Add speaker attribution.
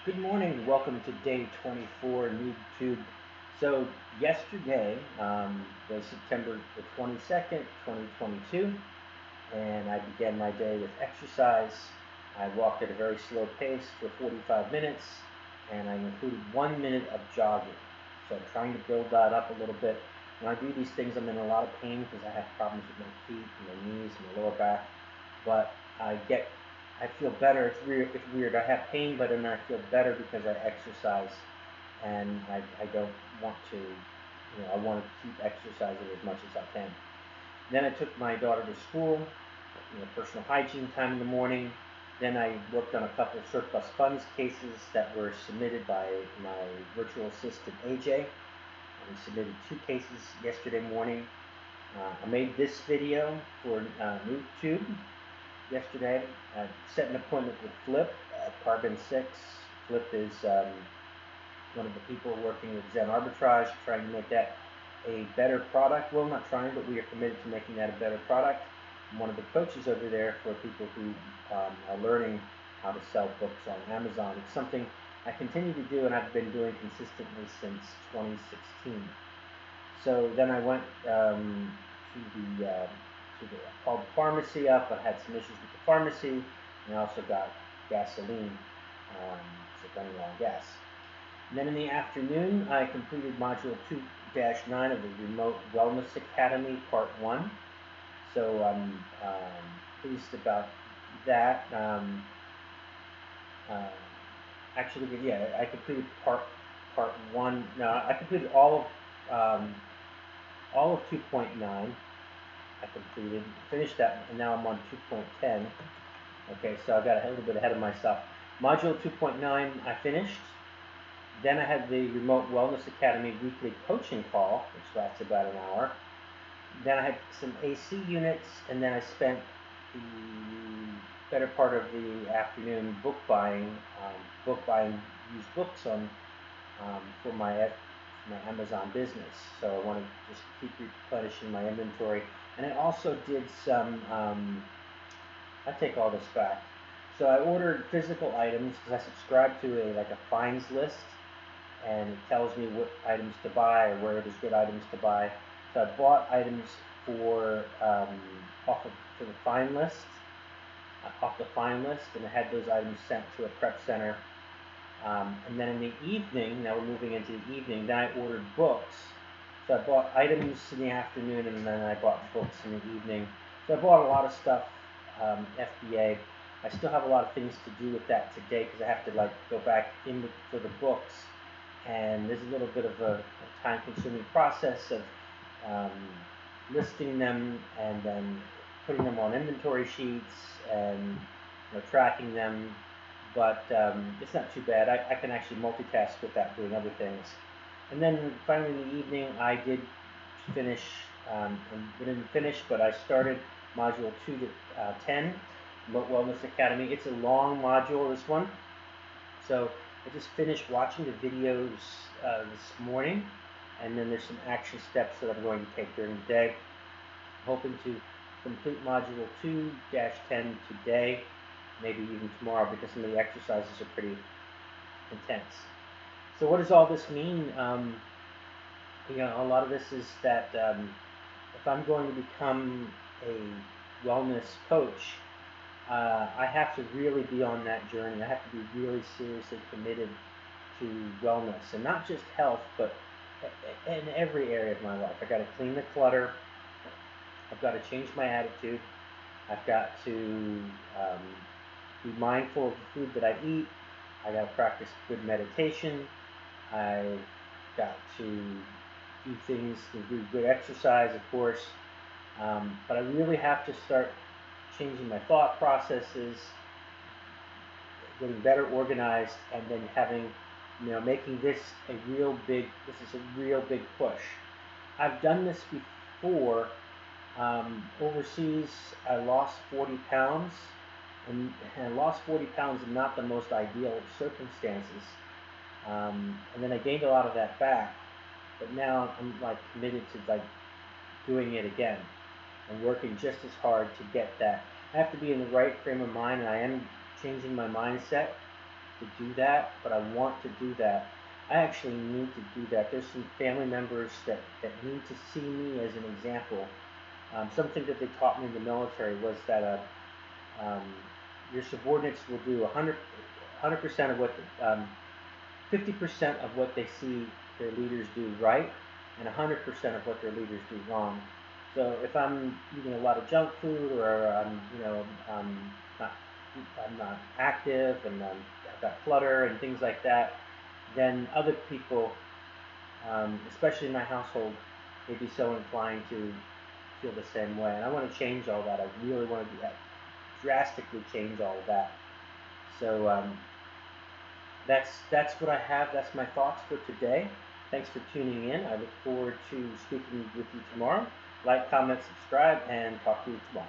Speaker 1: Good morning. Welcome to day 24 YouTube. So yesterday was September the 22nd, 2022, and I began my day with exercise. I walked at a very slow pace for 45 minutes, and I included 1 minute of jogging. So I'm trying to build that up a little bit. When I do these things, I'm in a lot of pain because I have problems with my feet and my knees and my lower back. But I feel better. It's weird. It's weird. I have pain, but then I feel better because I exercise, and I don't want to, I want to keep exercising as much as I can. Then I took my daughter to school, personal hygiene time in the morning. Then I worked on a couple of surplus funds cases that were submitted by my virtual assistant AJ. We submitted 2 cases yesterday morning. I made this video for YouTube yesterday. I set an appointment with Flip at Carbon 6. Flip is one of the people working with Zen Arbitrage, trying to make that a better product. Well, not trying, but we are committed to making that a better product. I'm one of the coaches over there for people who are learning how to sell books on Amazon. It's something I continue to do, and I've been doing consistently since 2016. So then I went to the called the pharmacy up. I had some issues with the pharmacy, and I also got gasoline, so running low on gas. And then in the afternoon, I completed Module 2-9 of the Remote Wellness Academy, Part 1. So I'm pleased about that. Uh, Actually, yeah, I completed Part 1. No, I completed all of 2.9. I completed, finished that, and now I'm on 2.10. Okay, so I got a little bit ahead of myself. Module 2.9, I finished. Then I had the Remote Wellness Academy weekly coaching call, which lasts about an hour. Then I had some AC units, and then I spent the better part of the afternoon buying used books for my Amazon business. So I want to just keep replenishing my inventory. And I also did some, I take all this back. So I ordered physical items because I subscribe to a finds list, and it tells me what items to buy or where there's good items to buy. So I bought items for for the find list, off the find list, and I had those items sent to a prep center. And then in the evening, now we're moving into the evening, then I ordered books. So I bought items in the afternoon, and then I bought books in the evening. So I bought a lot of stuff, FBA. I still have a lot of things to do with that today because I have to go back in for the books, and there's a little bit of a time-consuming process of um, listing them and then putting them on inventory sheets and tracking them. But it's not too bad. I can actually multitask without doing other things. And then finally in the evening, I did finish, and didn't finish, but I started Module 2 to 10, Wellness Academy. It's a long module, this one. So I just finished watching the videos this morning, and then there's some action steps that I'm going to take during the day. I'm hoping to complete Module 2-10 today, maybe even tomorrow, because some of the exercises are pretty intense. So what does all this mean? A lot of this is that if I'm going to become a wellness coach, I have to really be on that journey. I have to be really seriously committed to wellness, and not just health, but in every area of my life. I got to clean the clutter. I've got to change my attitude. I've got to be mindful of the food that I eat. I got to practice good meditation. I've got to do things to do good exercise, of course. But I really have to start changing my thought processes, getting better organized, and then making this a real big. This is a real big push. I've done this before. Overseas, I lost 40 pounds, and I lost 40 pounds in not the most ideal of circumstances. And then I gained a lot of that back, but now I'm committed to doing it again and working just as hard to get that. I have to be in the right frame of mind, and I am changing my mindset. to do that, but I want to do that. I actually need to do that. There's some family members that need to see me as an example. Something that they taught me in the military was that um, your subordinates will do 100% of what, 50% of what they see their leaders do right, and 100% of what their leaders do wrong. So if I'm eating a lot of junk food, or not, I'm not active, and I've got clutter and things like that, then other people, especially in my household, may be so inclined to feel the same way. And I want to change all that. I really want to do that, drastically change all of that. So that's what I have. That's my thoughts for today. Thanks for tuning in. I look forward to speaking with you tomorrow. Like, comment, subscribe, and talk to you tomorrow.